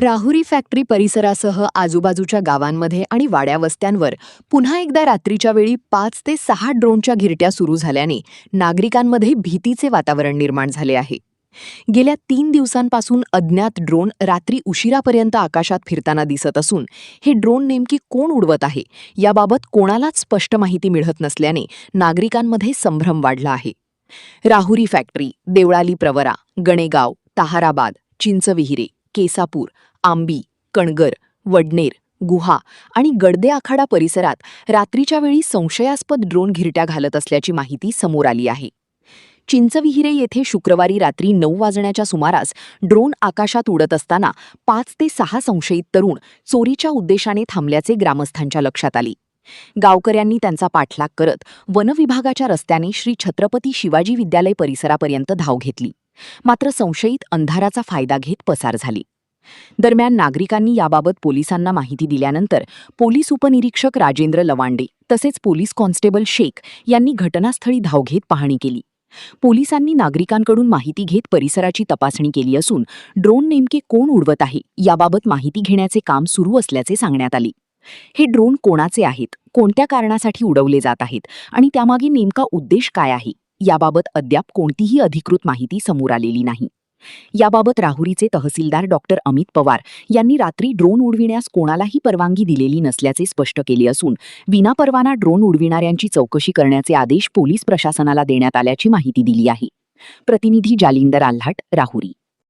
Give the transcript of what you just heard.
Rahuri factory परिसरासह आजूबाजूच्या गावांमध्ये आणि वाड्या वस्त्यांवर पुन्हा एकदा रात्रीच्या वेळी 5 ते 6 ड्रोनच्या घिरट्या सुरू झाल्याने नागरिकांमध्ये भीतीचे वातावरण निर्माण झाले आहे. गेल्या 3 दिवसांपासून अज्ञात ड्रोन रात्री उशिरापर्यंत आकाशात फिरताना दिसत असून हे ड्रोन नेमकी कोण उडवत आहे याबाबत कोणालाच स्पष्ट माहिती मिळत नसल्याने नागरिकांमध्ये संभ्रम वाढला आहे. राहुरी फॅक्टरी, देवळाली प्रवरा, गणेगाव, ताहाराबाद, चिंचविहिरे, केसापूर, आंबी, कणगर, वडनेर, गुहा आणि गडदे आखाडा परिसरात रात्रीच्या वेळी संशयास्पद ड्रोन घिरट्या घालत असल्याची माहिती समोर आली आहे. चिंचविहिरे येथे शुक्रवारी रात्री 9 वाजण्याच्या सुमारास ड्रोन आकाशात उडत असताना 5 ते 6 संशयित तरुण चोरीच्या उद्देशाने थांबल्याचे ग्रामस्थांच्या लक्षात आले. गावकऱ्यांनी त्यांचा पाठलाग करत वनविभागाच्या रस्त्याने श्री छत्रपती शिवाजी विद्यालय परिसरापर्यंत धाव घेतली. मात्र संशयित अंधाराचा फायदा घेत पसार झाले. दरम्यान नागरिकांनी याबाबत पोलिसांना माहिती दिल्यानंतर पोलीस उपनिरीक्षक राजेंद्र लवांडे तसेच पोलीस कॉन्स्टेबल शेख यांनी घटनास्थळी धाव घेत पाहणी केली. पोलिसांनी नागरिकांकडून माहिती घेत परिसराची तपासणी केली असून ड्रोन नेमके कोण उडवत आहे याबाबत माहिती घेण्याचे काम सुरू असल्याचे सांगण्यात आले. हे ड्रोन कोणाचे आहेत, कोणत्या कारणासाठी उडवले जात आहेत आणि त्यामागे नेमका उद्देश काय आहे याबाबत अद्याप कोणतीही अधिकृत माहिती समोर आलेली नाही. याबाबत राहुरीचे तहसीलदार डॉक्टर अमित पवार यांनी रात्री ड्रोन उडविण्यास कोणालाही परवानगी दिलेली नसल्याचे स्पष्ट केले असून विनापरवाना ड्रोन उडविणाऱ्यांची चौकशी करण्याचे आदेश पोलीस प्रशासनाला देण्यात आल्याची माहिती दिली आहे. प्रतिनिधी जालिंदर आल्हाट, राहुरी.